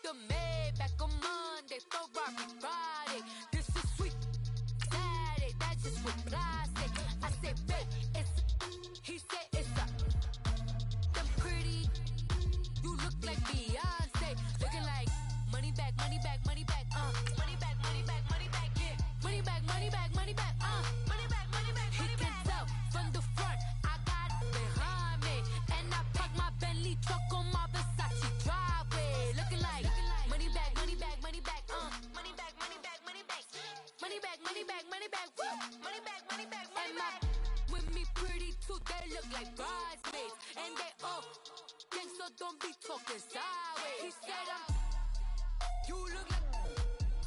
the Maybach on Monday, Ferrari Friday. This is sweet Saturday, that's just what I say. I say, babe, it's he said it's a them pretty. You look like Beyonce, looking like money back, money back, money back, money back, money back, money back, yeah, money back, money back, money back, money back, money back. He can tell from the front, I got it behind me, and I park my Bentley truck on my Versace driveway, looking like money back, money back, money back, money back, money back, money back, money back, money back, money back, money back, money back, money back. With me pretty too, they look like bridesmaids, and they all gang, so don't be talking sideways. He said you look like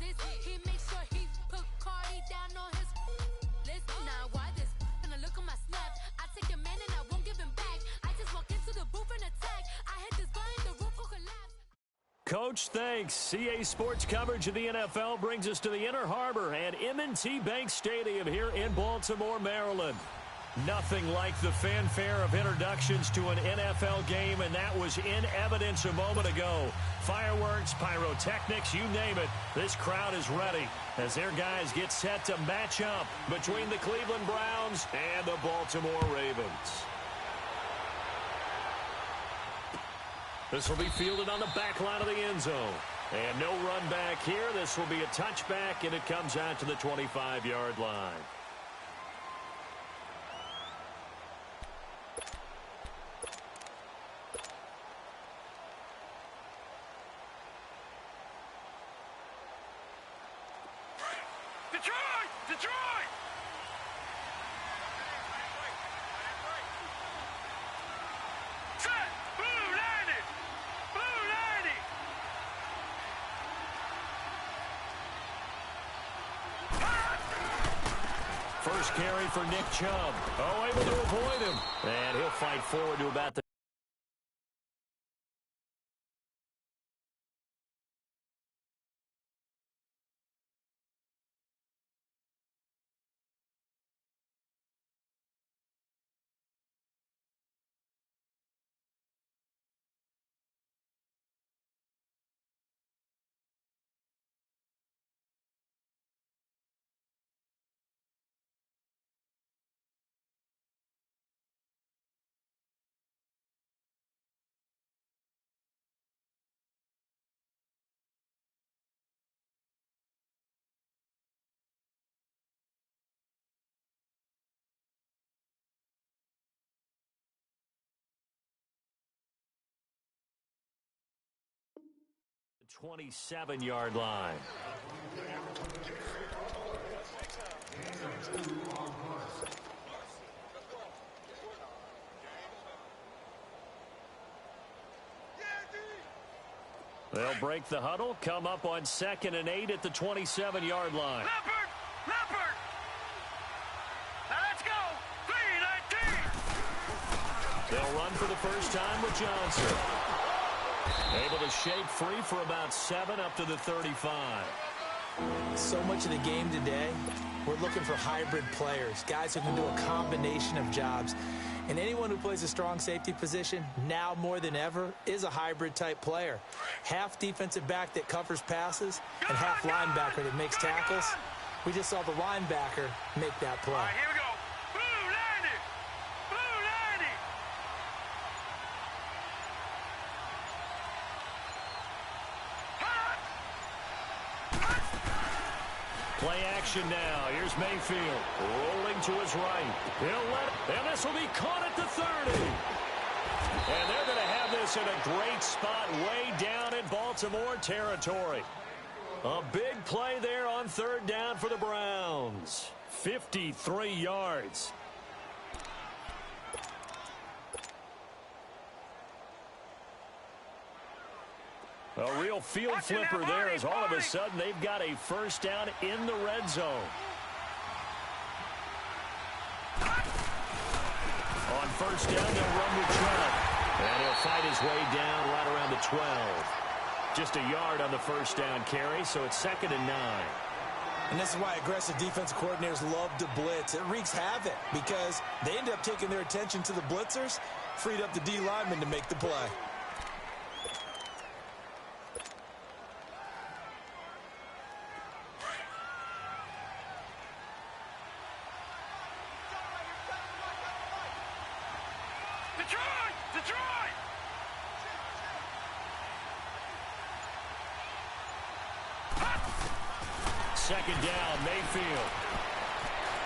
this. He makes sure he put Cardi down on his list. Now why this? Gonna look at my snap. I take your man and I won't give him back. I just walk into the booth and attack. I hit this guy in the roof will collapse. Coach, thanks. CA Sports coverage of the NFL brings us to the Inner Harbor and M&T Bank Stadium here in Baltimore, Maryland. Nothing like the fanfare of introductions to an NFL game, and that was in evidence a moment ago. Fireworks, pyrotechnics, you name it. This crowd is ready as their guys get set to match up between the Cleveland Browns and the Baltimore Ravens. This will be fielded on the back line of the end zone. And no run back here. This will be a touchback, and it comes out to the 25-yard line. First carry for Nick Chubb. Oh, able to avoid him. And he'll fight forward to about the the 27-yard line. They'll break the huddle, come up on 2nd and 8 at the 27-yard line. Leopard! Now let's go! 3-19! They'll run for the first time with Johnson. Able to shake free for about 7 up to the 35. So much of the game today, we're looking for hybrid players, guys who can do a combination of jobs. And anyone who plays a strong safety position, now more than ever, is a hybrid-type player. Half defensive back that covers passes and half linebacker that makes tackles. We just saw the linebacker make that play. All right, here we go. Blue 90! Blue 90! Play action now. Here's Mayfield rolling to his right. He'll let it, and this will be caught at the 30. And they're going to have this in a great spot way down in Baltimore territory. A big play there on 3rd down for the Browns. 53 yards. A real field flipper there as all of a sudden they've got a first down in the red zone. On first down, they'll run with Chubb. And he'll fight his way down right around the 12. Just a yard on the first down carry, so it's 2nd and 9. And this is why aggressive defensive coordinators love to blitz. It wreaks havoc because they end up taking their attention to the blitzers, freed up the D lineman to make the play. Detroit! Detroit! Second down, Mayfield.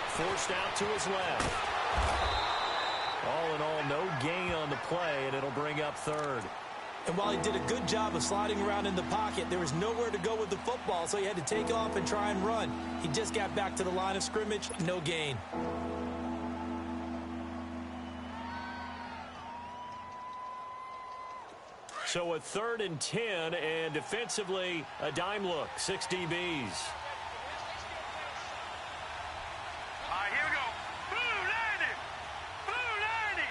Forced out to his left. All in all, no gain on the play, and it'll bring up third. And while he did a good job of sliding around in the pocket, there was nowhere to go with the football, so he had to take off and try and run. He just got back to the line of scrimmage, no gain. So a 3rd and 10, and defensively, a dime look, 6 DBs. All right, here we go. Blue 90. Blue 90.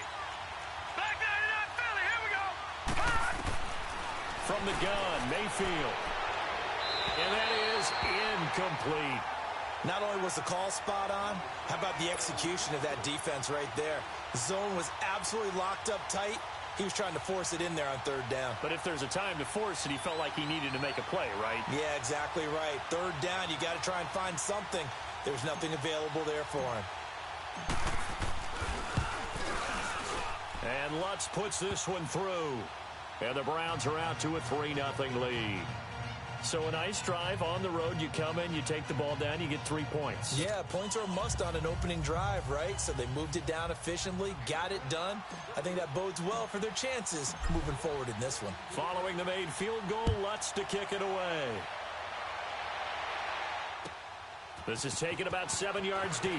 Black 99 Philly. Here we go. Hot. From the gun, Mayfield. And that is incomplete. Not only was the call spot on, how about the execution of that defense right there? The zone was absolutely locked up tight. He was trying to force it in there on 3rd down. But if there's a time to force it, he felt like he needed to make a play, right? Yeah, exactly right. 3rd down, you got to try and find something. There's nothing available there for him. And Lutz puts this one through. And the Browns are out to a 3-0 lead. So a nice drive on the road. You come in, you take the ball down, you get 3 points. Yeah, points are a must on an opening drive, right? So they moved it down efficiently, got it done. I think that bodes well for their chances moving forward in this one. Following the made field goal, Lutz to kick it away. This is taken about 7 yards deep.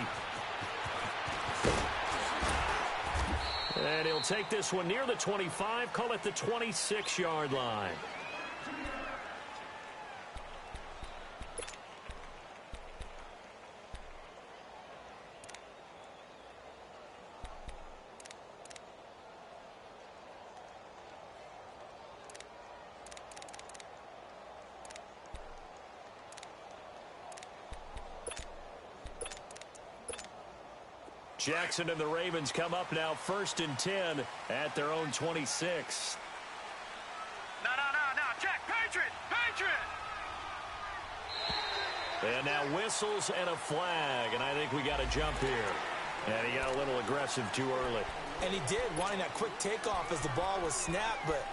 And he'll take this one near the 25, call it the 26-yard line. Jackson and the Ravens come up now 1st and 10 at their own 26. No. Check. Patriot. Patriot. And now whistles and a flag, and I think we got a jump here. And he got a little aggressive too early. And he did, wanting that quick takeoff as the ball was snapped, but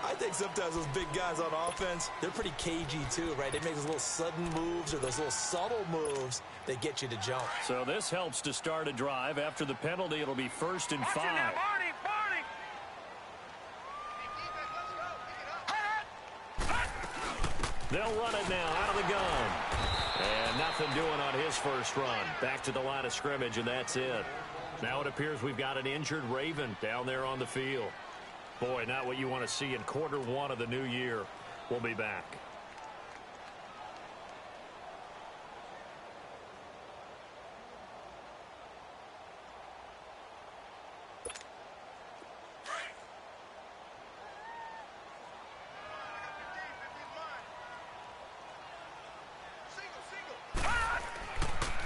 I think sometimes those big guys on offense, they're pretty cagey too, right? They make those little sudden moves or those little subtle moves that get you to jump. So this helps to start a drive. After the penalty, it'll be 1st and 5. Watch it now, Barney. They'll run it now out of the gun. And nothing doing on his first run. Back to the line of scrimmage, and that's it. Now it appears we've got an injured Raven down there on the field. Boy, not what you want to see in Q1 of the new year. We'll be back.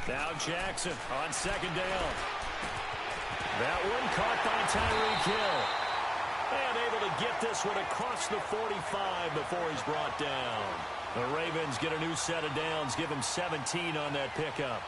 Now Jackson on 2nd down. That one caught by Tyreek Hill. And able to get this one across the 45 before he's brought down. The Ravens get a new set of downs, give him 17 on that pickup.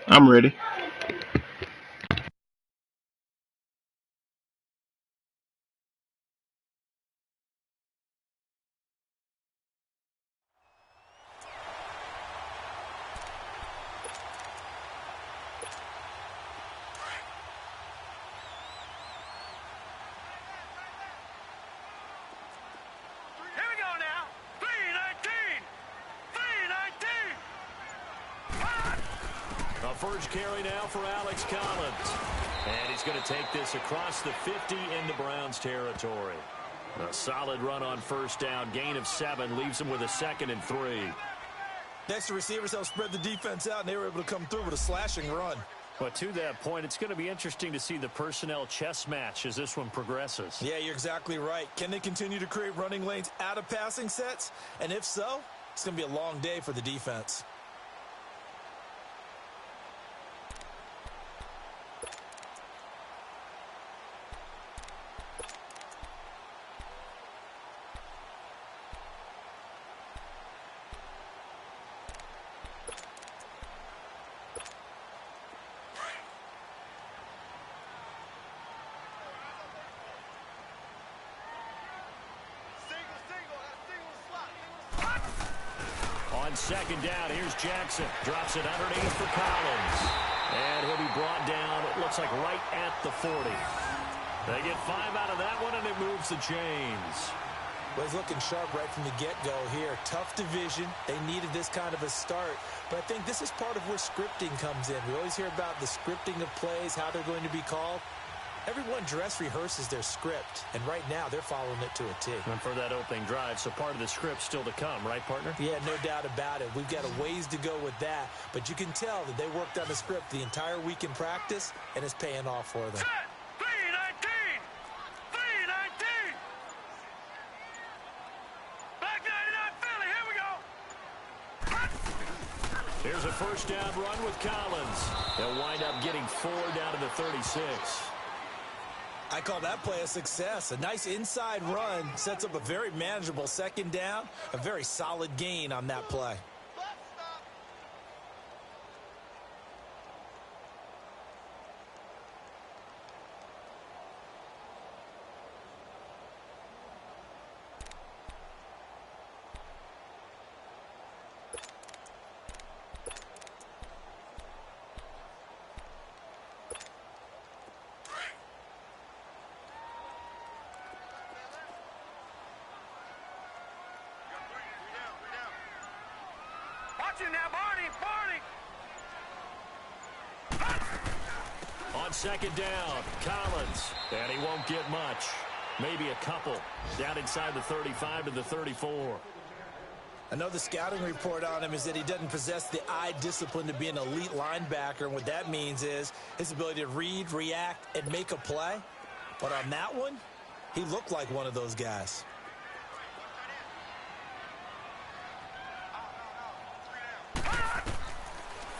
I'm ready. Here we go now. 319. 319. A first carry now for Alex Collins. And he's going to take this across the 50 into Browns territory. A solid run on first down. Gain of 7 leaves him with a 2nd and 3. Next, the receivers helped spread the defense out, and they were able to come through with a slashing run. But to that point, it's going to be interesting to see the personnel chess match as this one progresses. Yeah, you're exactly right. Can they continue to create running lanes out of passing sets? And if so, it's going to be a long day for the defense. On second down, here's Jackson. Drops it underneath for Collins. And he'll be brought down, it looks like right at the 40. They get 5 out of that one, and it moves the chains. Well, he's looking sharp right from the get-go here. Tough division. They needed this kind of a start. But I think this is part of where scripting comes in. We always hear about the scripting of plays, how they're going to be called. Everyone dress rehearses their script, and right now they're following it to a T. And for that opening drive, so part of the script still to come, right, partner? Yeah, no doubt about it. We've got a ways to go with that, but you can tell that they worked on the script the entire week in practice, and it's paying off for them. 319. 319. Back 99 Philly. Here we go. Here's a first down run with Collins. They'll wind up getting 4 down to the 36. I call that play a success. A nice inside run sets up a very manageable second down. A very solid gain on that play. Watch it now, Barney. On second down, Collins. And he won't get much. Maybe a couple. Down inside the 35 to the 34. I know the scouting report on him is that he doesn't possess the eye discipline to be an elite linebacker. And what that means is his ability to read, react, and make a play. But on that one, he looked like one of those guys.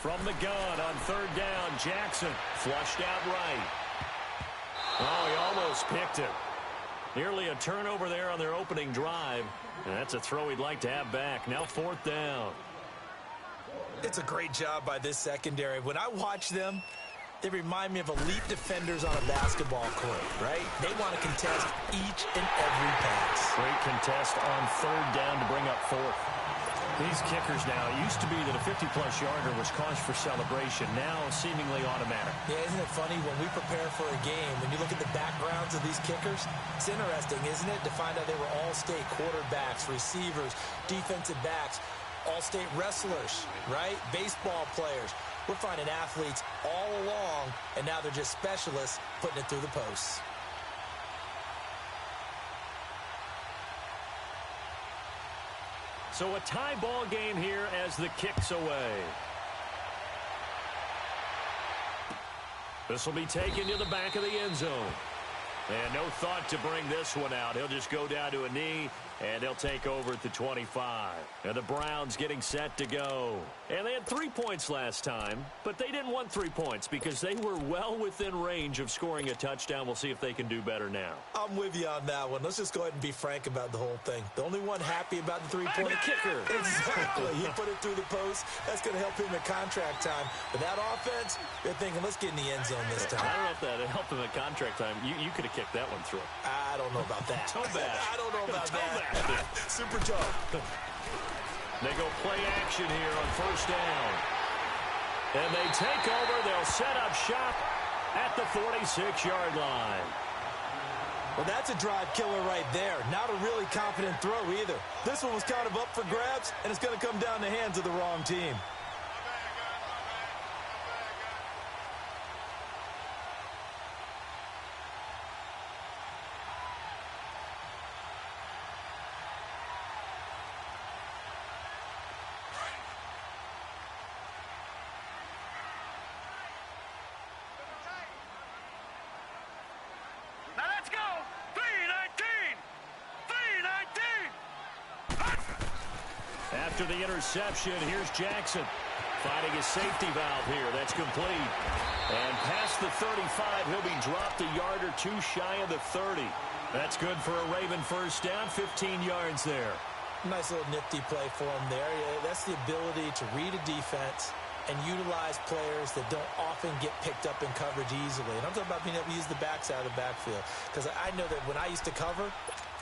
From the gun on third down, Jackson flushed out right. Oh, he almost picked it. Nearly a turnover there on their opening drive. And that's a throw he'd like to have back. Now 4th down. It's a great job by this secondary. When I watch them, they remind me of elite defenders on a basketball court, right? They want to contest each and every pass. Great contest on third down to bring up 4th. These kickers now, it used to be that a 50-plus yarder was cause for celebration. Now seemingly automatic. Yeah, isn't it funny when we prepare for a game, when you look at the backgrounds of these kickers, it's interesting, isn't it, to find out they were all-state quarterbacks, receivers, defensive backs, all-state wrestlers, right? Baseball players. We're finding athletes all along, and now they're just specialists putting it through the posts. So a tie ball game here as the kick's away. This will be taken to the back of the end zone. And no thought to bring this one out. He'll just go down to a knee, and they'll take over at the 25. And the Browns getting set to go. And they had 3 points last time, but they didn't want 3 points because they were well within range of scoring a touchdown. We'll see if they can do better now. I'm with you on that one. Let's just go ahead and be frank about the whole thing. The only one happy about the three-point kicker. Exactly. He put it through the post. That's going to help him in contract time. But that offense, they're thinking, let's get in the end zone this time. I don't know if that helped him at contract time. You could have kicked that one through. I don't know about that. Toe bash. I don't know about that. Super toe. They go play action here on first down. And they take over. They'll set up shop at the 46-yard line. Well, that's a drive killer right there. Not a really confident throw either. This one was kind of up for grabs, and it's going to come down the hands of the wrong team. Now let's go. 3-19. 3-19. After the interception, here's Jackson finding his safety valve here. That's complete. And past the 35, he'll be dropped a yard or two shy of the 30. That's good for a Raven first down, 15 yards there. Nice little nifty play for him there. Yeah, that's the ability to read a defense and utilize players that don't often get picked up in coverage easily. And I'm talking about being able to use the backside of the backfield. Because I know that when I used to cover,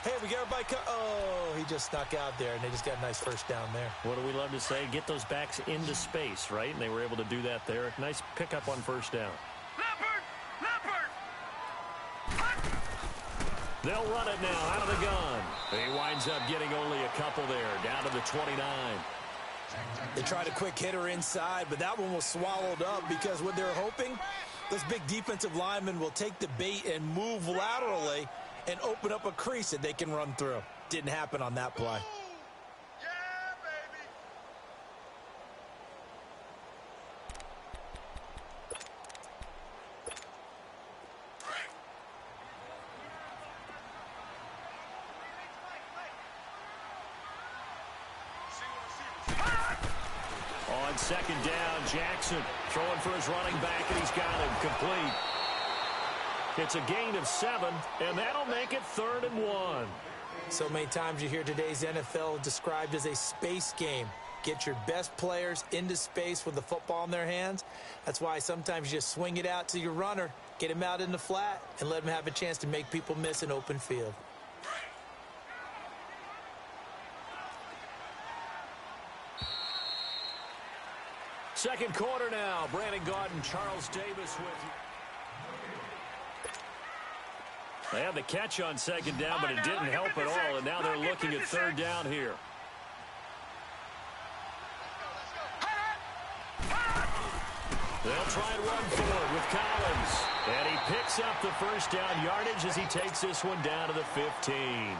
hey, we got everybody oh, he just snuck out there, and they just got a nice first down there. What do we love to say? Get those backs into space, right? And they were able to do that there. Nice pickup on first down. Leopard. They'll run it now out of the gun. He winds up getting only a couple there, down to the 29. They tried a quick hitter inside, but that one was swallowed up because what they're hoping, those big defensive linemen will take the bait and move laterally and open up a crease that they can run through. Didn't happen on that play. Yeah, baby. On second down, Jackson throwing for his running back, and he's got him complete. It's a gain of 7, and that'll make it 3rd and 1. So many times you hear today's NFL described as a space game. Get your best players into space with the football in their hands. That's why sometimes you just swing it out to your runner, get him out in the flat, and let him have a chance to make people miss an open field. Second quarter now. Brandon Gaudin, Charles Davis with you. They had the catch on second down, but it didn't help at all, and now they're looking at third down here. They'll try and run forward with Collins. And he picks up the first down yardage as he takes this one down to the 15.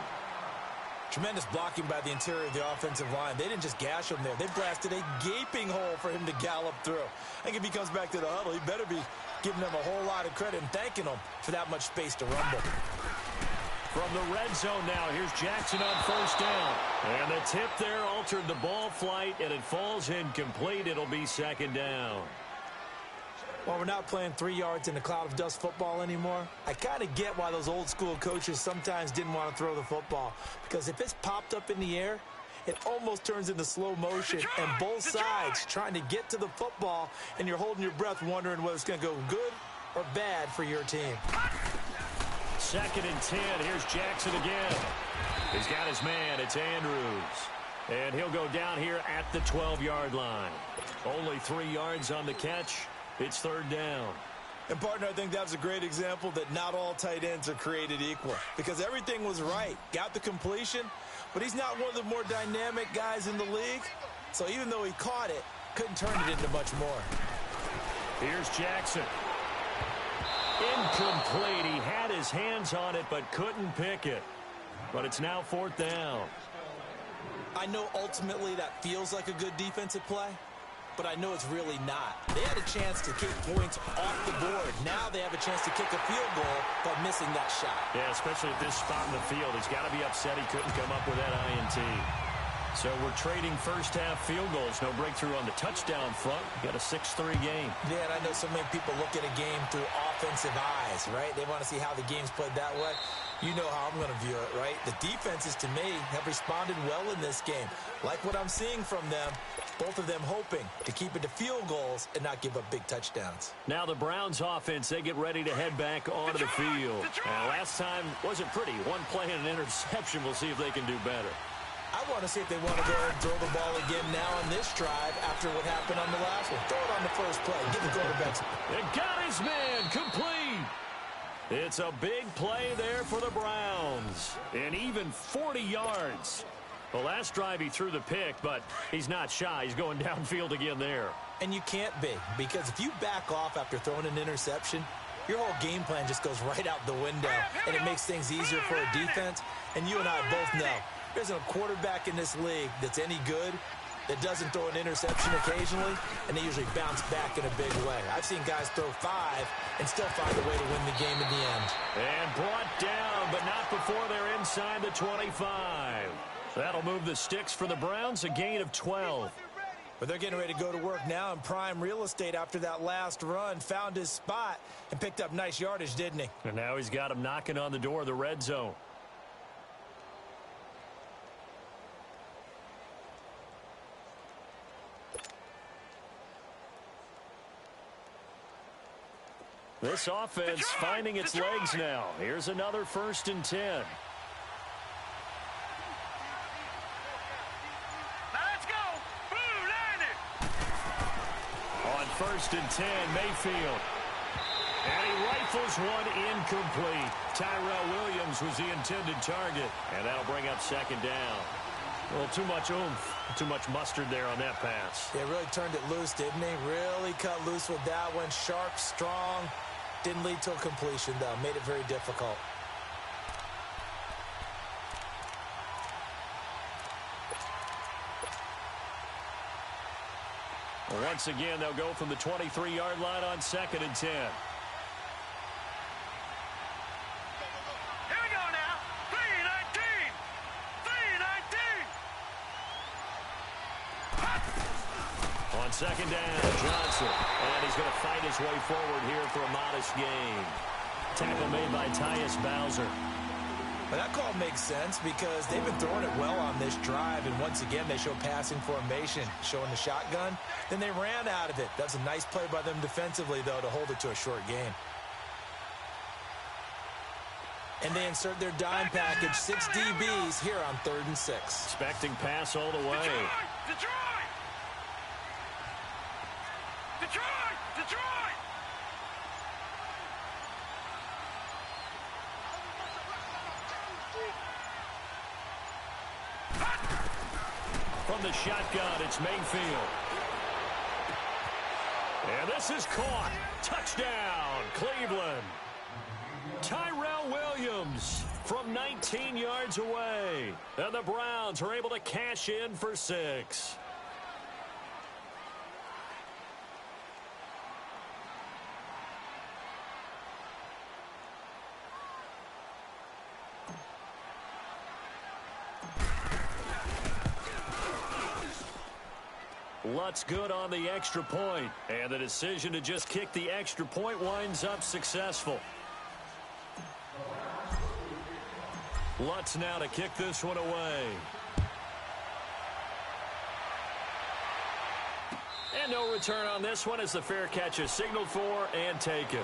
Tremendous blocking by the interior of the offensive line. They didn't just gash him there. They blasted a gaping hole for him to gallop through. I think if he comes back to the huddle, he better be giving them a whole lot of credit and thanking them for that much space to rumble. From the red zone now, here's Jackson on first down. And the tip there altered the ball flight, and it falls incomplete. It'll be second down. Well, we're not playing 3 yards in a cloud of dust football anymore. I kind of get why those old school coaches sometimes didn't want to throw the football. Because if it's popped up in the air, it almost turns into slow motion. And both sides trying to get to the football, and you're holding your breath wondering whether it's going to go good or bad for your team. 2nd and 10. Here's Jackson again. He's got his man. It's Andrews. And he'll go down here at the 12-yard line. Only 3 yards on the catch. It's third down. And, partner, I think that was a great example that not all tight ends are created equal. Because everything was right. Got the completion, but he's not one of the more dynamic guys in the league. So even though he caught it, couldn't turn it into much more. Here's Jackson. Incomplete. He had his hands on it, but couldn't pick it. But it's now 4th down. I know ultimately that feels like a good defensive play, but I know it's really not. They had a chance to kick points off the board. Now they have a chance to kick a field goal by missing that shot. Yeah, especially at this spot in the field. He's got to be upset he couldn't come up with that INT. So we're trading first-half field goals. No breakthrough on the touchdown front. Got a 6-3 game. Yeah, and I know so many people look at a game through offensive eyes, right? They want to see how the game's played that way. You know how I'm going to view it, right? The defenses, to me, have responded well in this game. Like what I'm seeing from them, both of them hoping to keep it to field goals and not give up big touchdowns. Now the Browns offense, they get ready to head back onto the field. Last time wasn't pretty. One play and an interception. We'll see if they can do better. I want to see if they want to go and throw the ball again now on this drive after what happened on the last one. Throw it on the first play. Give the quarterbacks. It got his man complete. It's a big play there for the Browns. And even 40 yards. The last drive he threw the pick, but he's not shy. He's going downfield again there. And you can't be, because if you back off after throwing an interception, your whole game plan just goes right out the window, and it makes things easier for a defense. And you and I both know there's a quarterback in this league that's any good that doesn't throw an interception occasionally, and they usually bounce back in a big way. I've seen guys throw 5 and still find a way to win the game in the end. And brought down, but not before they're inside the 25. That'll move the sticks for the Browns, a gain of 12. But they're getting ready to go to work now in prime real estate after that last run. Found his spot and picked up nice yardage, didn't he? And now he's got him knocking on the door of the red zone. This offense finding its legs now. Here's another 1st and 10. Let's go. Blue landed. On 1st and 10, Mayfield. And he rifles one incomplete. Tyrell Williams was the intended target. And that'll bring up 2nd down. A little too much oomph, too much mustard there on that pass. Yeah, really turned it loose, didn't he? Really cut loose with that one. Sharp, strong. Didn't lead to a completion, though. Made it very difficult. Once again, they'll go from the 23-yard line on 2nd and 10. Here we go now. 3-19. 3-19. On 2nd down, Johnson. And he's going to fight his way forward here for a modest gain. Tackle made by Tyus Bowser. Well, that call makes sense because they've been throwing it well on this drive, and once again they show passing formation, showing the shotgun. Then they ran out of it. That's a nice play by them defensively, though, to hold it to a short game. And they insert their dime package, 6 DBs here on 3rd and 6. Expecting pass all the way. Detroit! Detroit! Detroit! From the shotgun, it's Mayfield. And this is caught. Touchdown, Cleveland. Tyrell Williams from 19 yards away. And the Browns are able to cash in for 6. Lutz good on the extra point, and the decision to just kick the extra point winds up successful. Lutz now to kick this one away. And no return on this one as the fair catch is signaled for and taken.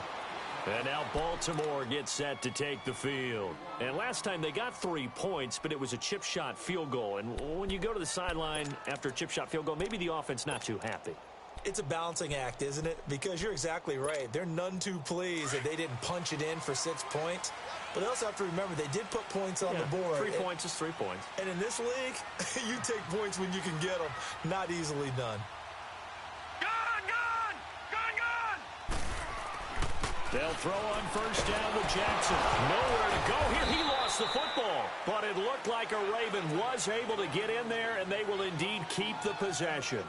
And now Baltimore gets set to take the field. And last time they got 3 points, but it was a chip shot field goal. And when you go to the sideline after a chip shot field goal, maybe the offense not too happy. It's a balancing act, isn't it? Because you're exactly right. They're none too pleased that they didn't punch it in for 6 points. But they also have to remember they did put points on the board. 3 points is 3 points. And in this league, you take points when you can get them. Not easily done. They'll throw on 1st down to Jackson. Nowhere to go here. He lost the football. But it looked like a Raven was able to get in there, and they will indeed keep the possession.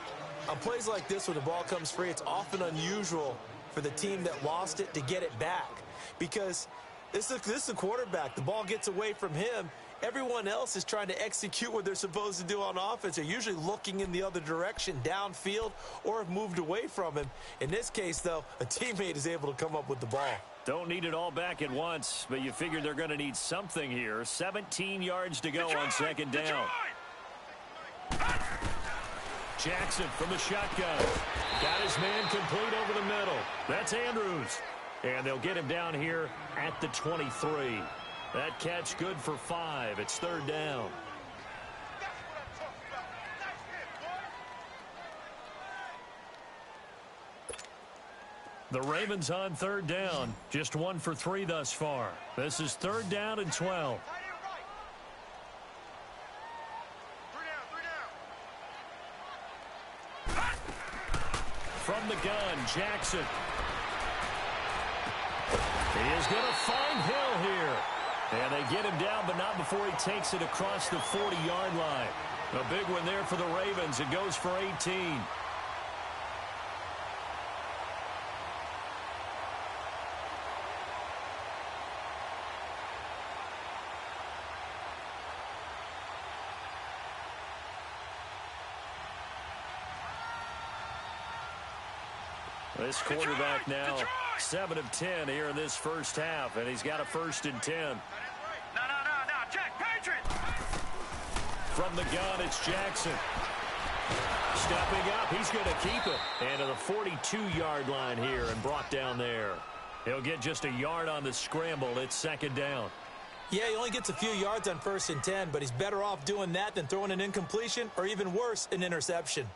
On plays like this, when the ball comes free, it's often unusual for the team that lost it to get it back. Because this is a quarterback. The ball gets away from him. Everyone else is trying to execute what they're supposed to do on offense. They're usually looking in the other direction, downfield, or have moved away from him. In this case, though, a teammate is able to come up with the ball. Don't need it all back at once, but you figure they're going to need something here. 17 yards to go on second down. Jackson from the shotgun. Got his man complete over the middle. That's Andrews. And they'll get him down here at the 23. That catch good for 5. It's third down. The Ravens on third down. Just 1 for 3 thus far. This is third down and 12. From the gun, Jackson. He is going to find Hill here. And they get him down, but not before he takes it across the 40-yard line. A big one there for the Ravens. It goes for 18. This quarterback now 7 of 10 here in this first half, and he's got a 1st and 10. No, Jack, Patriots! From the gun, it's Jackson. Stepping up, he's going to keep it. And to the 42-yard line here and brought down there. He'll get just a yard on the scramble. It's second down. Yeah, he only gets a few yards on 1st and 10, but he's better off doing that than throwing an incompletion or even worse, an interception.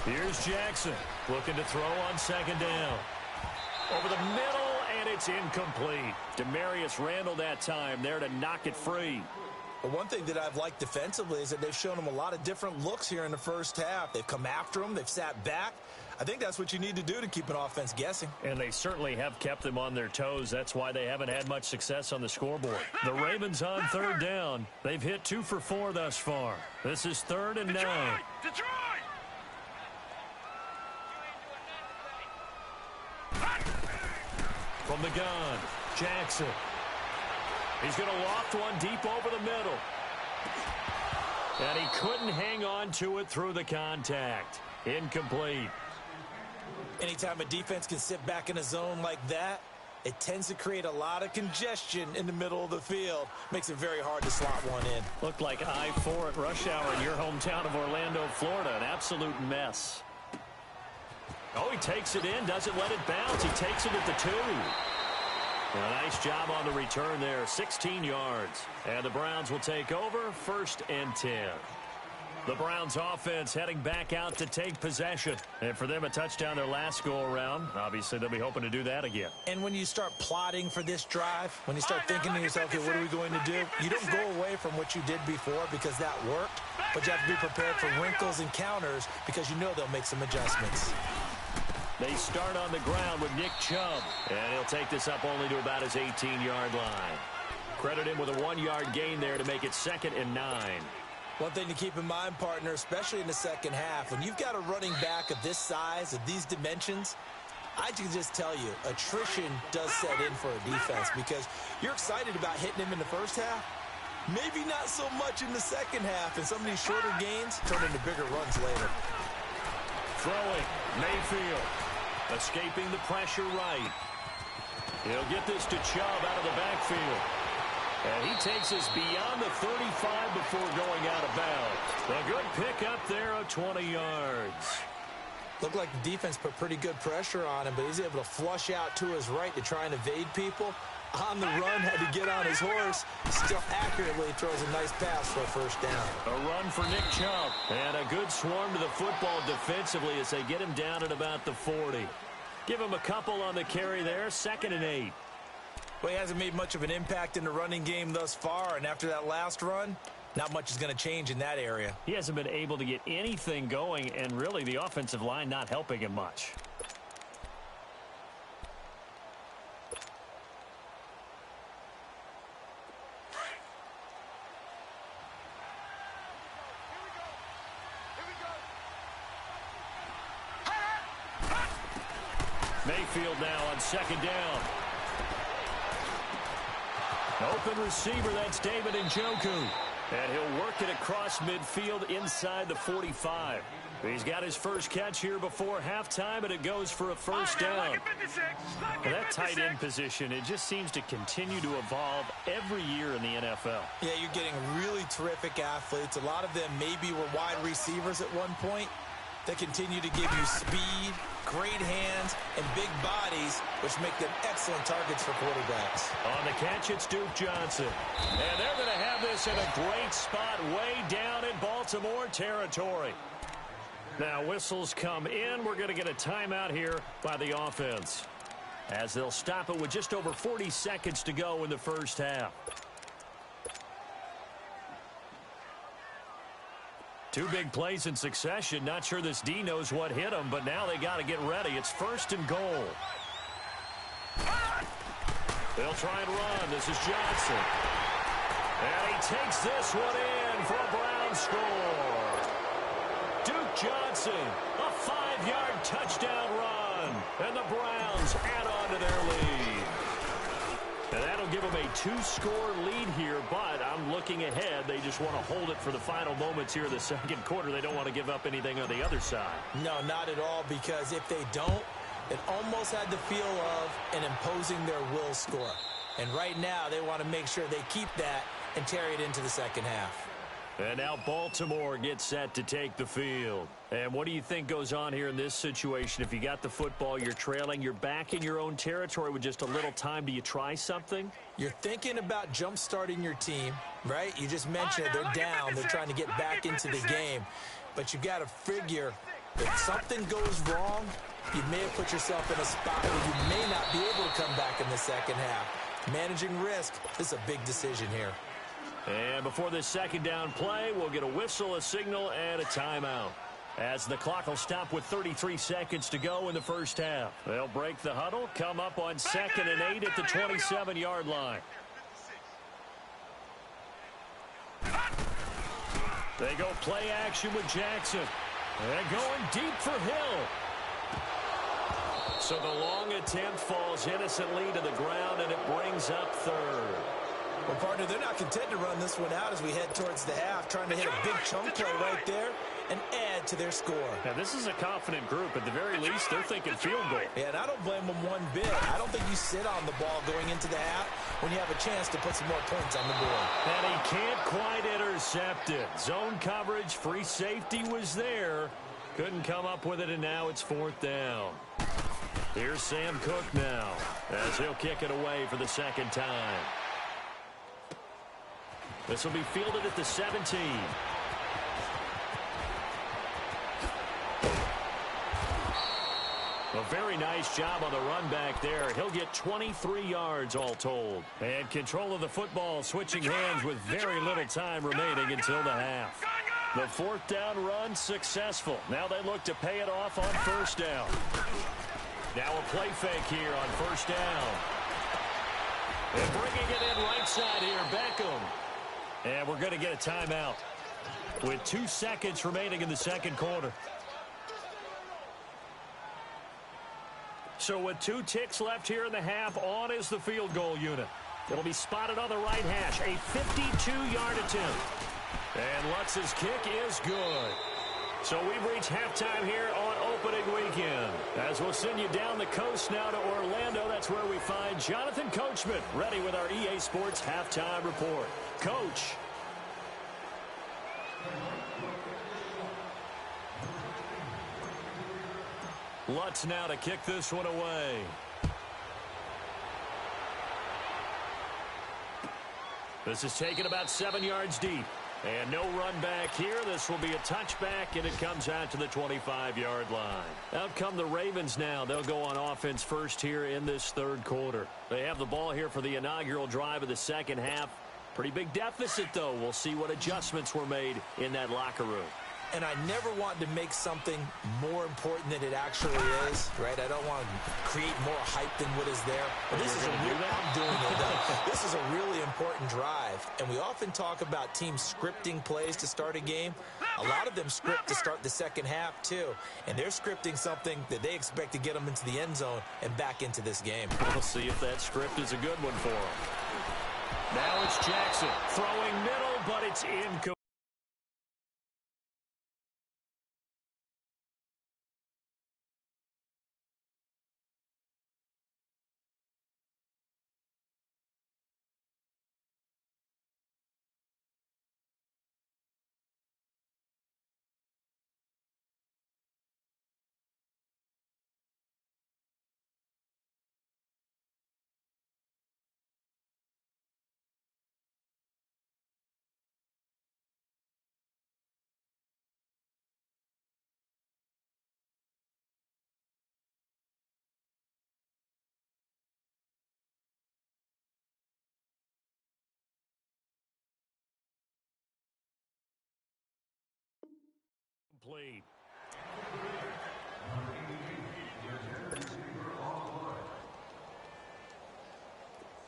Here's Jackson looking to throw on second down. Over the middle, and it's incomplete. Demarius Randall that time there to knock it free. But one thing that I've liked defensively is that they've shown him a lot of different looks here in the first half. They've come after him. They've sat back. I think that's what you need to do to keep an offense guessing. And they certainly have kept them on their toes. That's why they haven't had much success on the scoreboard. The Ravens on third down. They've hit 2 for 4 thus far. This is 3rd and 9. Detroit! From the gun, Jackson. He's going to loft one deep over the middle. And he couldn't hang on to it through the contact. Incomplete. Anytime a defense can sit back in a zone like that, it tends to create a lot of congestion in the middle of the field. Makes it very hard to slot one in. Looked like I-4 at rush hour in your hometown of Orlando, Florida. An absolute mess. Oh, he takes it in, doesn't let it bounce. He takes it at the 2. A nice job on the return there, 16 yards. And the Browns will take over, 1st and 10. The Browns offense heading back out to take possession. And for them, a touchdown their last go-around. Obviously, they'll be hoping to do that again. And when you start plotting for this drive, when you start thinking to yourself, okay, what are we going to do? You don't go away from what you did before because that worked. But you have to be prepared for wrinkles and counters because you know they'll make some adjustments. They start on the ground with Nick Chubb. And he'll take this up only to about his 18-yard line. Credit him with a 1-yard gain there to make it 2nd and 9. One thing to keep in mind, partner, especially in the second half, when you've got a running back of this size, of these dimensions, I can just tell you, attrition does set in for a defense because you're excited about hitting him in the first half. Maybe not so much in the second half, and some of these shorter gains turn into bigger runs later. Throwing, Mayfield. Escaping the pressure right. He'll get this to Chubb out of the backfield. And he takes us beyond the 35 before going out of bounds. A good pickup there of 20 yards. Looked like the defense put pretty good pressure on him, but he's able to flush out to his right to try and evade people. On the run, had to get on his horse. Still accurately throws a nice pass for a 1st down. A run for Nick Chubb. And a good swarm to the football defensively as they get him down at about the 40. Give him a couple on the carry there. 2nd and 8. Well, he hasn't made much of an impact in the running game thus far, and after that last run, not much is going to change in that area. He hasn't been able to get anything going, and really the offensive line not helping him much. Mayfield now on second down. Open receiver, that's David Njoku. And he'll work it across midfield inside the 45. He's got his first catch here before halftime, and it goes for a first down. And that tight end position, it just seems to continue to evolve every year in the NFL. Yeah, you're getting really terrific athletes. A lot of them maybe were wide receivers at one point. They continue to give you speed, great hands, and big bodies, which make them excellent targets for quarterbacks. On the catch, it's Duke Johnson. And they're going to have this in a great spot way down in Baltimore territory. Now, whistles come in. We're going to get a timeout here by the offense, as they'll stop it with just over 40 seconds to go in the first half. Two big plays in succession. Not sure this D knows what hit him, but now they got to get ready. It's first and goal. They'll try and run. This is Johnson. And he takes this one in for a Brown score. Duke Johnson, a 5-yard touchdown run. And the Browns add on to their lead. And that'll give them a 2-score lead here, but I'm looking ahead. They just want to hold it for the final moments here in the second quarter. They don't want to give up anything on the other side. No, not at all, because if they don't, it almost had the feel of an imposing their will score. And right now, they want to make sure they keep that and carry it into the second half. And now Baltimore gets set to take the field. And what do you think goes on here in this situation? If you got the football, you're trailing, you're back in your own territory with just a little time. Do you try something? You're thinking about jump-starting your team, right? You just mentioned it. They're down. They're trying to get back into the game. But you got to figure if something goes wrong, you may have put yourself in a spot where you may not be able to come back in the second half. Managing risk is a big decision here. And before this second down play, we'll get a whistle, a signal, and a timeout, as the clock will stop with 33 seconds to go in the first half. They'll break the huddle, come up on 2nd and 8 at the 27-yard line. They go play action with Jackson. And going deep for Hill. So the long attempt falls innocently to the ground, and it brings up third. Well, partner, they're not content to run this one out as we head towards the half, trying to hit a big chunk play right there and add to their score. Now, this is a confident group. At the very least, they're thinking field goal. Yeah, and I don't blame them one bit. I don't think you sit on the ball going into the half when you have a chance to put some more points on the board. And he can't quite intercept it. Zone coverage, free safety was there. Couldn't come up with it, and now it's 4th down. Here's Sam Cook now, as he'll kick it away for the second time. This will be fielded at the 17. A very nice job on the run back there. He'll get 23 yards all told. And control of the football switching hands with very little time remaining until the half. The 4th down run successful. Now they look to pay it off on first down. Now a play fake here on first down. And bringing it in right side here, Beckham. And we're going to get a timeout with 2 seconds remaining in the second quarter. So with 2 ticks left here in the half, on is the field goal unit. It'll be spotted on the right hash, a 52-yard attempt. And Lutz's kick is good. So we've reached halftime here on opening weekend. As we'll send you down the coast now to Orlando, that's where we find Jonathan Coachman, ready with our EA Sports halftime report. Coach. Lutz now to kick this one away. This is taken about 7 yards deep. And no run back here. This will be a touchback, and it comes out to the 25-yard line. Out come the Ravens now. They'll go on offense first here in this third quarter. They have the ball here for the inaugural drive of the second half. Pretty big deficit, though. We'll see what adjustments were made in that locker room. and I never want to make something more important than it actually is, right? I don't want to create more hype than what is there. But this is a real, I'm doing it though. This is a really important drive, and we often talk about teams scripting plays to start a game. A lot of them script to start the second half too, and they're scripting something that they expect to get them into the end zone and back into this game. We'll see if that script is a good one for them. Now it's Jackson throwing middle, but it's incomplete.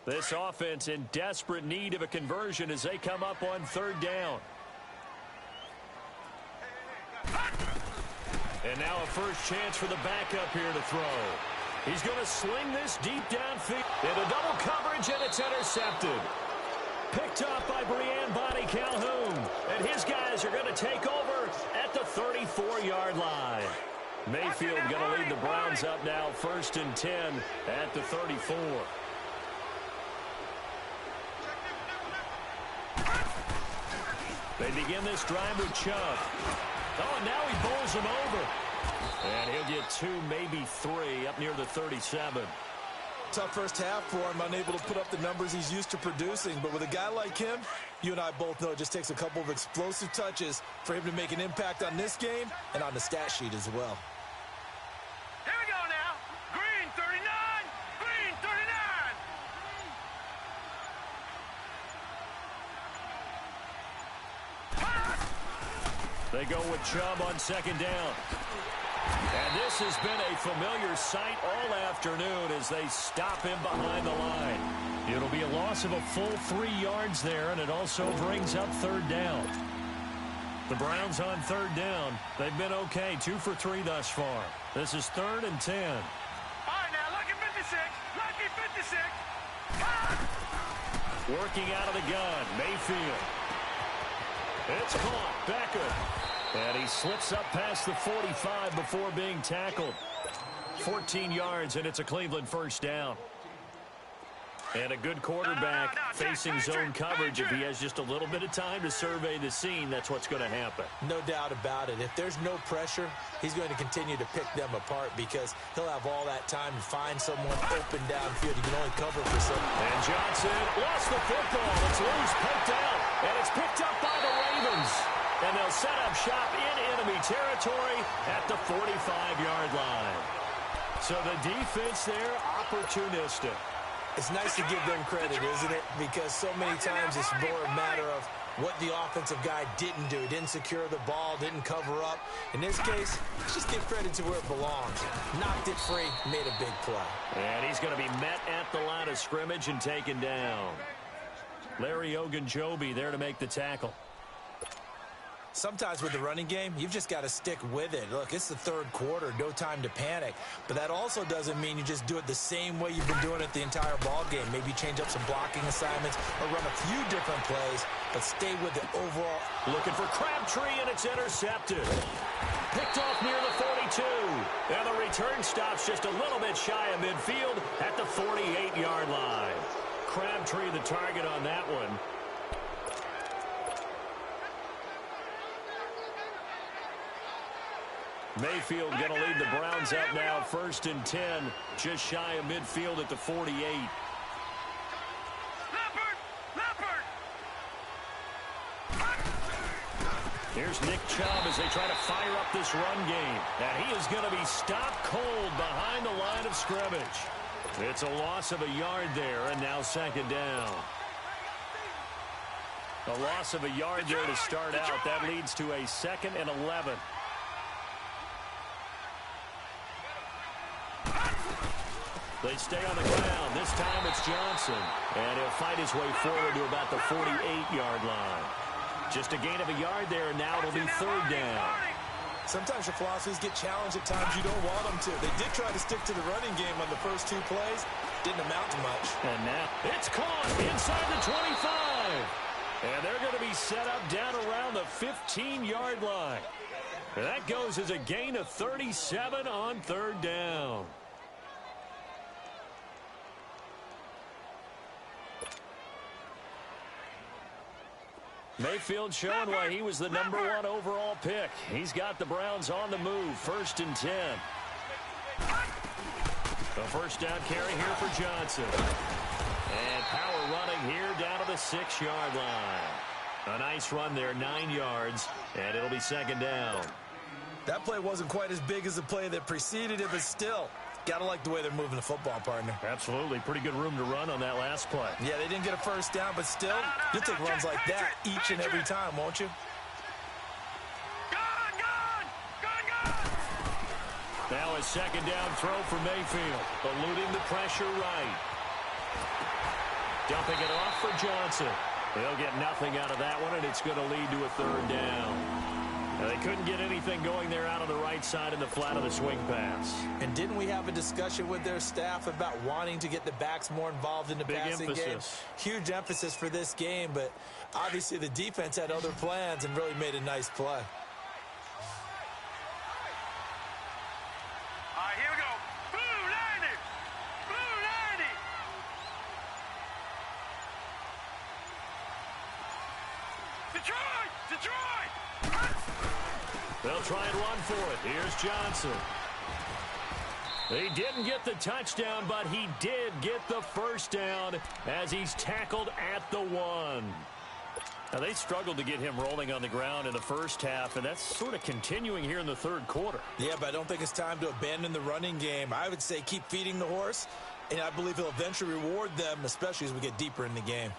This offense in desperate need of a conversion as they come up on third down. And now a first chance for the backup here to throw. He's going to sling this deep downfield into double coverage, and it's intercepted. Picked up by Brian Bonnie Calhoun. And his guys are going to take over at the 34-yard line. Mayfield going to lead the Browns up now, 1st and 10 at the 34. They begin this drive with Chubb. Oh, and now he bowls him over. And he'll get 2, maybe 3 up near the 37. Tough first half for him, unable to put up the numbers he's used to producing. But with a guy like him, you and I both know it just takes a couple of explosive touches for him to make an impact on this game and on the stat sheet as well. Here we go now. Green 39. Green 39. They go with Chubb on second down. And this has been a familiar sight all afternoon as they stop him behind the line. It'll be a loss of a full 3 yards there, and it also brings up third down. The Browns on third down. They've been okay, 2 for 3 thus far. This is 3rd and 10. All right, now, lucky 56. Lucky 56. Working out of the gun, Mayfield. It's caught. Becker. And he slips up past the 45 before being tackled. 14 yards, and it's a Cleveland first down. And a good quarterback facing zone coverage. If he has just a little bit of time to survey the scene, that's what's going to happen. No doubt about it. If there's no pressure, he's going to continue to pick them apart because he'll have all that time to find someone open downfield. He can only cover for some. And Johnson lost the football. It's loose, poked out, and it's picked up by the Ravens. And they'll set up shop in enemy territory at the 45-yard line. So the defense there, opportunistic. It's nice to give them credit, isn't it? Because so many times it's more a matter of what the offensive guy didn't do. Didn't secure the ball, didn't cover up. In this case, let's just give credit to where it belongs. Knocked it free, made a big play. And he's going to be met at the line of scrimmage and taken down. Larry Ogunjobi there to make the tackle. Sometimes with the running game, you've just got to stick with it. Look, it's the third quarter, no time to panic. But that also doesn't mean you just do it the same way you've been doing it the entire ball game. Maybe change up some blocking assignments or run a few different plays, but stay with it overall. Looking for Crabtree, and it's intercepted. Picked off near the 42. And the return stops just a little bit shy of midfield at the 48-yard line. Crabtree the target on that one. Mayfield going to lead the Browns up now, 1st and 10, just shy of midfield at the 48. Here's Nick Chubb as they try to fire up this run game. And he is going to be stopped cold behind the line of scrimmage. It's a loss of a yard there, and now second down. A loss of a yard there to start out. That leads to a 2nd and 11. They stay on the ground. This time it's Johnson. And he'll fight his way forward to about the 48-yard line. Just a gain of a yard there, and now it'll be 3rd down. Sometimes your philosophies get challenged at times you don't want them to. They did try to stick to the running game on the first 2 plays. Didn't amount to much. And now it's caught inside the 25. And they're going to be set up down around the 15-yard line. And that goes as a gain of 37 on 3rd down. Mayfield showing why he was the #1 overall pick. He's got the Browns on the move. 1st and 10. A 1st down carry here for Johnson. And power running here down to the 6-yard line. A nice run there, 9 yards, and it'll be 2nd down. That play wasn't quite as big as the play that preceded it, but still, gotta like the way they're moving the football, partner. Absolutely. Pretty good room to run on that last play. Yeah, they didn't get a 1st down, but still, you'll take runs like that each and every time, won't you? Now a 2nd down throw for Mayfield, eluding the pressure right. Dumping it off for Johnson. They'll get nothing out of that one, and it's going to lead to a 3rd down. Now, they couldn't get anything going there out on the right side in the flat of the swing pass. And didn't we have a discussion with their staff about wanting to get the backs more involved in the passing game? Huge emphasis for this game, but obviously the defense had other plans and really made a nice play. They'll try and run for it. Here's Johnson. He didn't get the touchdown, but he did get the 1st down as he's tackled at the 1. Now, they struggled to get him rolling on the ground in the first half, and that's sort of continuing here in the 3rd quarter. Yeah, but I don't think it's time to abandon the running game. I would say keep feeding the horse, and I believe he'll eventually reward them, especially as we get deeper in the game.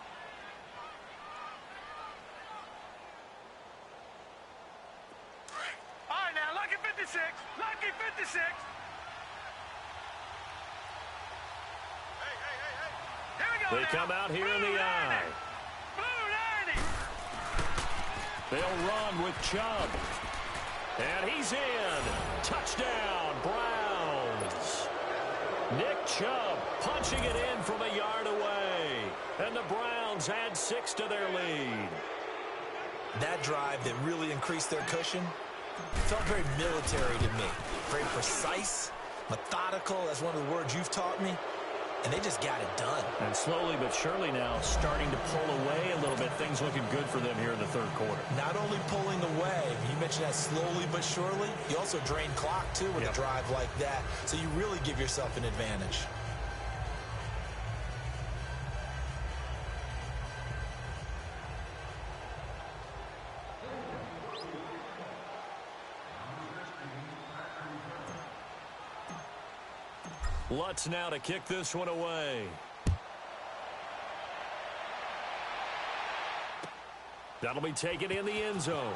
Lucky 56. They come out here in the eye. They'll run with Chubb. And he's in. Touchdown, Browns. Nick Chubb punching it in from a yard away. And the Browns add 6 to their lead. That drive that really increased their cushion felt very military to me. Very precise, methodical. That's one of the words you've taught me. And they just got it done. And slowly but surely now starting to pull away a little bit. Things looking good for them here in the 3rd quarter. Not only pulling away, you mentioned that slowly but surely. You also drain clock, too, with a drive like that. So you really give yourself an advantage. Lutz now to kick this one away. That'll be taken in the end zone.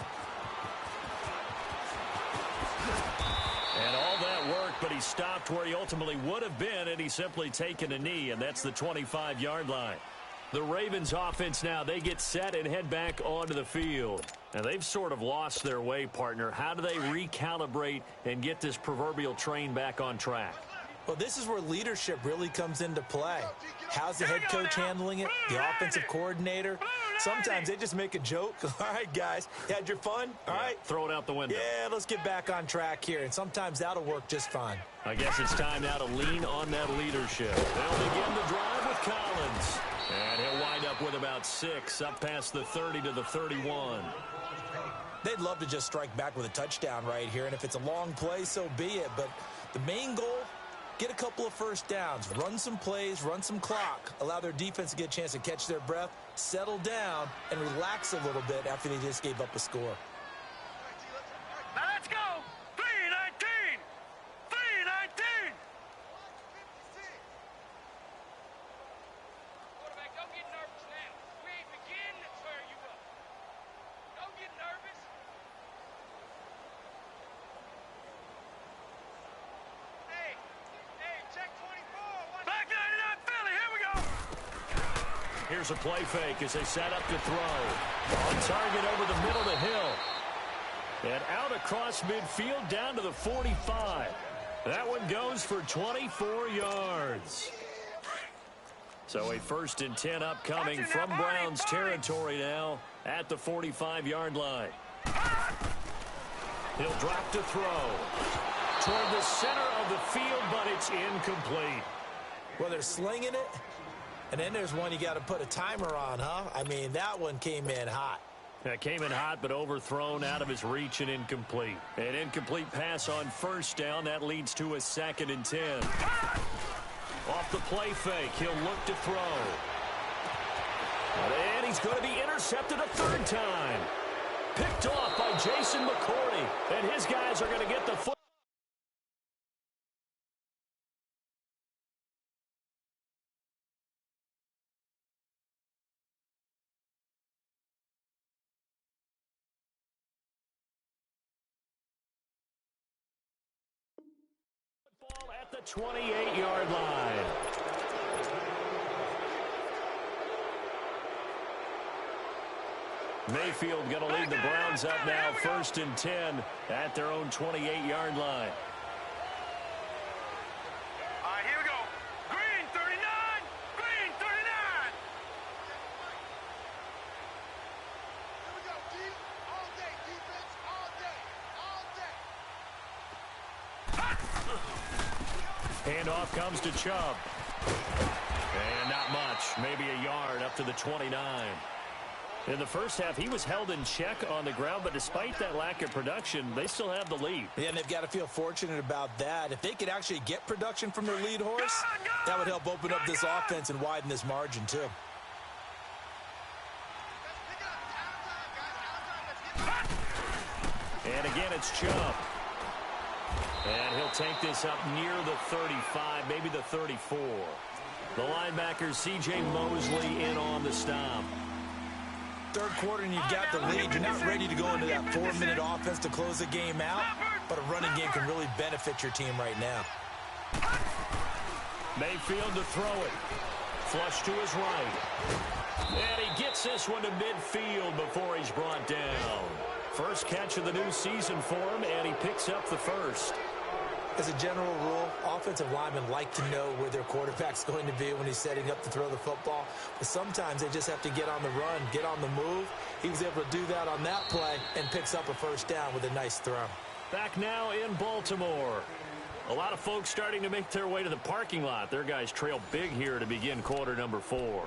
And all that work, but he stopped where he ultimately would have been, and he's simply taken a knee, and that's the 25-yard line. The Ravens offense now, they get set and head back onto the field. And they've sort of lost their way, partner. How do they recalibrate and get this proverbial train back on track? Well, this is where leadership really comes into play. How's the head coach handling it? The offensive coordinator? Sometimes they just make a joke. All right, guys, you had your fun? All right. Throw it out the window. Yeah, let's get back on track here. And sometimes that'll work just fine. I guess it's time now to lean on that leadership. They'll begin the drive with Collins. And he'll wind up with about 6 up past the 30 to the 31. They'd love to just strike back with a touchdown right here. And if it's a long play, so be it. But the main goal, get a couple of first downs, run some plays, run some clock, allow their defense to get a chance to catch their breath, settle down, and relax a little bit after they just gave up a score. Now let's go. 3-19. 3-19. Quarterback, don't get nervous now. We ain't beginning to tear you up. Here's a play fake as they set up to throw. On target over the middle to Hill. And out across midfield down to the 45. That one goes for 24 yards. So a 1st and 10 upcoming from Browns territory now at the 45-yard line. He'll drop to throw. Toward the center of the field, but it's incomplete. Well, they're slinging it, and then there's one you got to put a timer on, huh? I mean, that one came in hot. That came in hot, but overthrown out of his reach and incomplete. An incomplete pass on 1st down. That leads to a 2nd and 10. Off the play fake, he'll look to throw. And he's going to be intercepted a 3rd time. Picked off by Jason McCourty, and his guys are going to get the foot. Ball at the 28-yard line. Mayfield going to lead the Browns up now, 1st and 10 at their own 28-yard line. All right, here we go. Green 39. Green 39. Here we go, D. All day. Defense all day. All day. Handoff comes to Chubb. And not much. Maybe a yard up to the 29. In the first half, he was held in check on the ground, but despite that lack of production, they still have the lead. Yeah, and they've got to feel fortunate about that. If they could actually get production from their lead horse, that would help open up this offense and widen this margin, too. And again, it's Chubb. And he'll take this up near the 35, maybe the 34. The linebacker, C.J. Mosley, in on the stop. 3rd quarter and you've got the lead. You're not ready to go into that 4-minute offense to close the game out, but a running game can really benefit your team right now. Mayfield to throw it. Flush to his right. And he gets this one to midfield before he's brought down. First catch of the new season for him, and he picks up the 1st. As a general rule, offensive linemen like to know where their quarterback's going to be when he's setting up to throw the football. But sometimes they just have to get on the run, get on the move. He was able to do that on that play and picks up a 1st down with a nice throw. Back now in Baltimore. A lot of folks starting to make their way to the parking lot. Their guys trail big here to begin quarter number 4.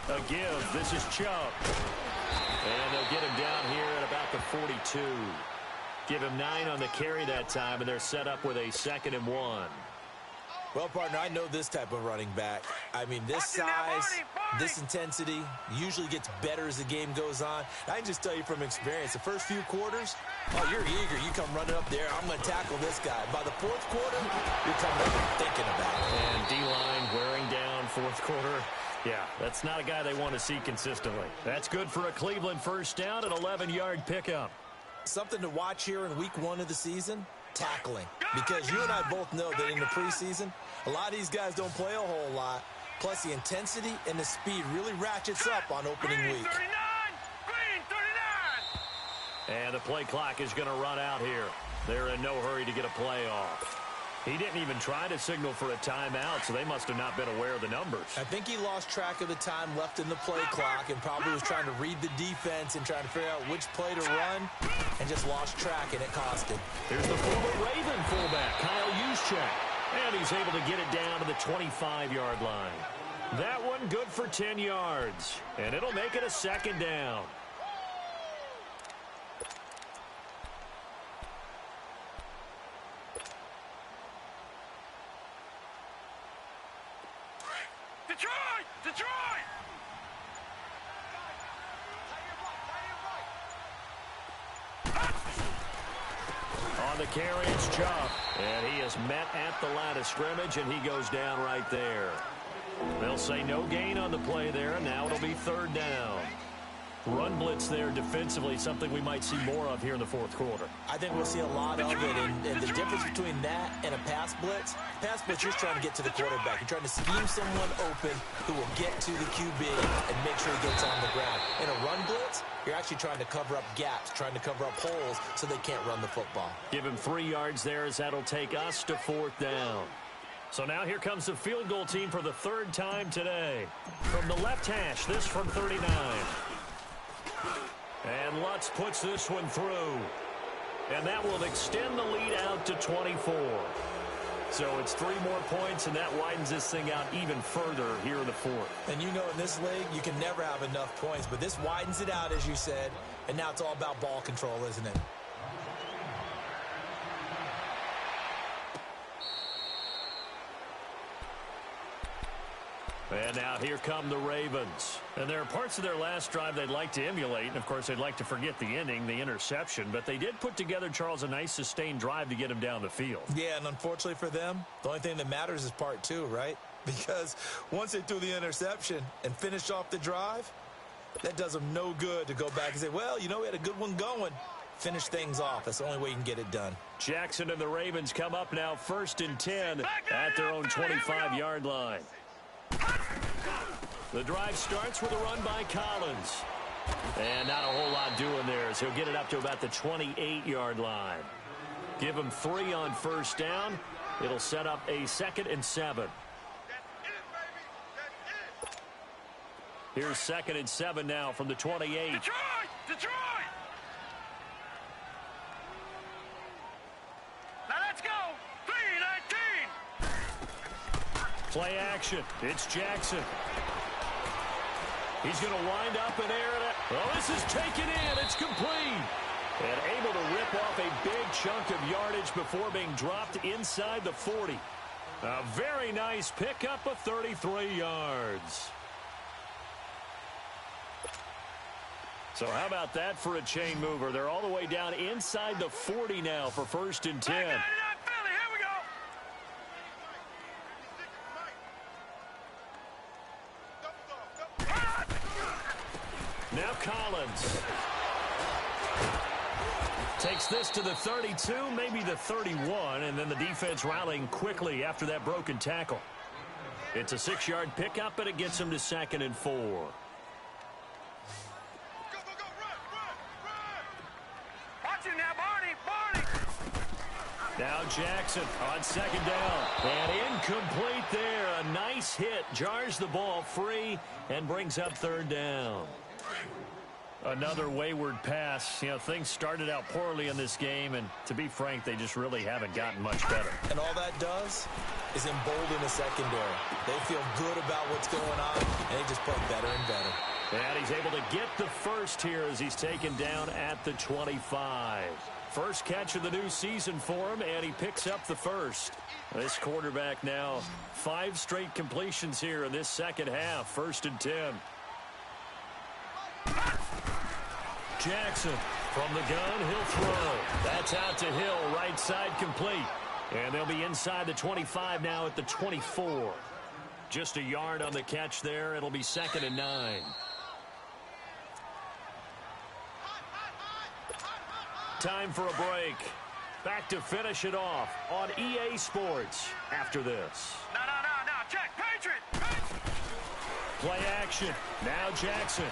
A give. This is Chubb. And they'll get him down here at about the 42. Give him 9 on the carry that time, and they're set up with a 2nd and 1. Well, partner, I know this type of running back. I mean, this size, this intensity usually gets better as the game goes on. I can just tell you from experience, the first few quarters, oh, you're eager. You come running up there. I'm going to tackle this guy. By the 4th quarter, you're coming up and thinking about it. And D-line wearing down 4th quarter. Yeah, that's not a guy they want to see consistently. That's good for a Cleveland 1st down, an 11-yard pickup. Something to watch here in week 1 of the season, tackling. Because you and I both know that in the preseason, a lot of these guys don't play a whole lot. Plus, the intensity and the speed really ratchets up on opening week. Green 39. And the play clock is going to run out here. They're in no hurry to get a play off. He didn't even try to signal for a timeout, so they must have not been aware of the numbers. I think he lost track of the time left in the play clock and probably was trying to read the defense and trying to figure out which play to run and just lost track, and it cost him. Here's the former Raven fullback, Kyle Juszczyk. And he's able to get it down to the 25-yard line. That one good for 10 yards, and it'll make it a 2nd down. Detroit! On the carry, it's Chubb. And he is met at the line of scrimmage, and he goes down right there. They'll say no gain on the play there, and now it'll be third down. Run blitz there defensively, something we might see more of here in the fourth quarter. I think we'll see a lot of it, and the difference between that and a pass blitz, you're trying to get to the quarterback. You're trying to scheme someone open who will get to the QB and make sure he gets on the ground. In a run blitz, you're actually trying to cover up gaps, trying to cover up holes so they can't run the football. Give him 3 yards there as that'll take us to fourth down. So now here comes the field goal team for the third time today. From the left hash, this from 39. And Lutz puts this one through. And that will extend the lead out to 24. So it's 3 more points, and that widens this thing out even further here in the fourth. And you know in this league, you can never have enough points. But this widens it out, as you said. And now it's all about ball control, isn't it? And now here come the Ravens. And there are parts of their last drive they'd like to emulate. And, of course, they'd like to forget the ending, the interception. But they did put together, Charles, a nice sustained drive to get him down the field. Yeah, and unfortunately for them, the only thing that matters is part 2, right? Because once they threw the interception and finished off the drive, that does them no good to go back and say, well, you know, we had a good one going. Finish things off. That's the only way you can get it done. Jackson and the Ravens come up now 1st and 10 at their own 25-yard line. The drive starts with a run by Collins. And not a whole lot doing there as he'll get it up to about the 28-yard line. Give him 3 on first down. It'll set up a 2nd and 7. Here's 2nd and 7 now from the 28. Detroit! Now let's go! 3-19! Play action. It's Jackson. He's going to wind up and air it. Oh, this is taken in. It's complete. And able to rip off a big chunk of yardage before being dropped inside the 40. A very nice pickup of 33 yards. So how about that for a chain mover? They're all the way down inside the 40 now for 1st and 10. Now Collins takes this to the 32, maybe the 31, and then the defense rallying quickly after that broken tackle. It's a 6-yard pickup, but it gets him to 2nd and 4. Watch him now, Barney! Now Jackson on 2nd down. And incomplete there. A nice hit. Jars the ball free and brings up 3rd down. Another wayward pass. You know, things started out poorly in this game, and to be frank, they just really haven't gotten much better. And all that does is embolden the secondary. They feel good about what's going on, and they just play better and better. And he's able to get the first here as he's taken down at the 25. First catch of the new season for him, and he picks up the first. This quarterback now 5 straight completions here in this second half. 1st and 10. Jackson from the gun, he'll throw. That's out to Hill, right side complete. And they'll be inside the 25 now at the 24. Just a yard on the catch there. It'll be 2nd and 9. Time for a break. Back to finish it off on EA Sports after this. No, check, Patriot! Play action. Now Jackson.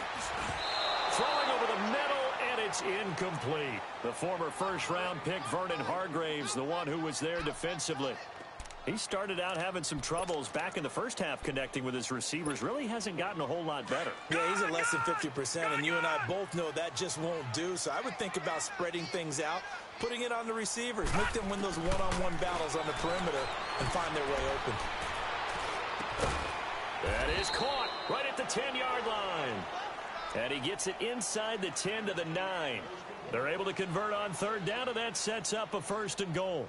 Throwing over the middle, and it's incomplete. The former first-round pick, Vernon Hargraves, the one who was there defensively. He started out having some troubles back in the first half connecting with his receivers. Really hasn't gotten a whole lot better. Yeah, he's at less than 50%, and you and I both know that just won't do. So I would think about spreading things out, putting it on the receivers, make them win those one-on-one battles on the perimeter and find their way open. That is caught right at the 10-yard line. And he gets it inside the 10 to the 9. They're able to convert on 3rd down, and that sets up a 1st and goal.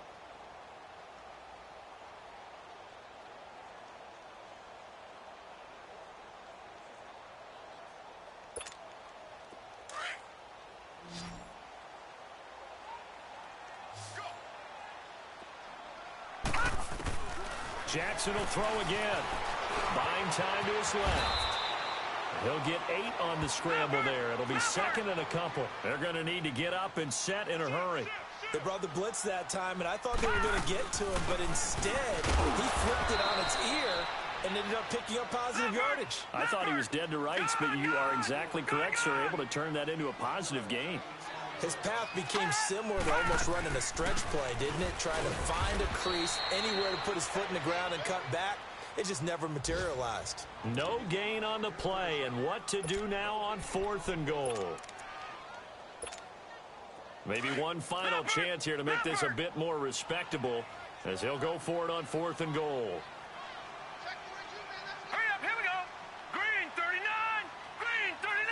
Jackson will throw again. Buying time to his left. He'll get 8 on the scramble there. It'll be second and a couple. They're going to need to get up and set in a hurry. They brought the blitz that time, and I thought they were going to get to him, but instead, he flipped it on its ear and ended up picking up positive yardage. I thought he was dead to rights, but you are exactly correct, sir. Able to turn that into a positive gain. His path became similar to almost running a stretch play, didn't it? Trying to find a crease, anywhere to put his foot in the ground and cut back. It just never materialized. No gain on the play, and what to do now on 4th and goal. Maybe one final chance here to make this a bit more respectable as he'll go for it on 4th and goal. Hurry up, here we go. Green 39, green 39.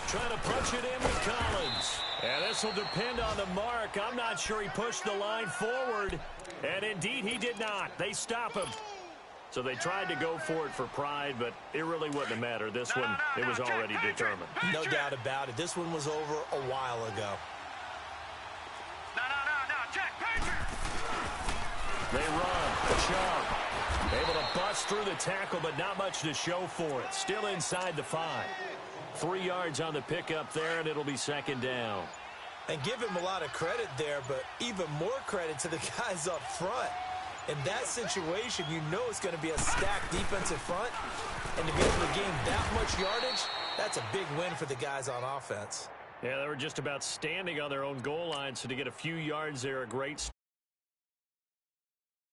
Trying to punch it in with Collins. And this will depend on the mark. I'm not sure he pushed the line forward. And indeed, he did not. They stop him. So they tried to go for it for pride, but it really wouldn't have mattered. This one, it was already determined. No doubt about it. This one was over a while ago. No, check, Patriot. They run. Chubb able to bust through the tackle, but not much to show for it. Still inside the 5. 3 yards on the pickup there, and it'll be second down. And give him a lot of credit there, but even more credit to the guys up front. In that situation, you know it's going to be a stacked defensive front. And to be able to gain that much yardage, that's a big win for the guys on offense. Yeah, they were just about standing on their own goal line, so to get a few yards there, a great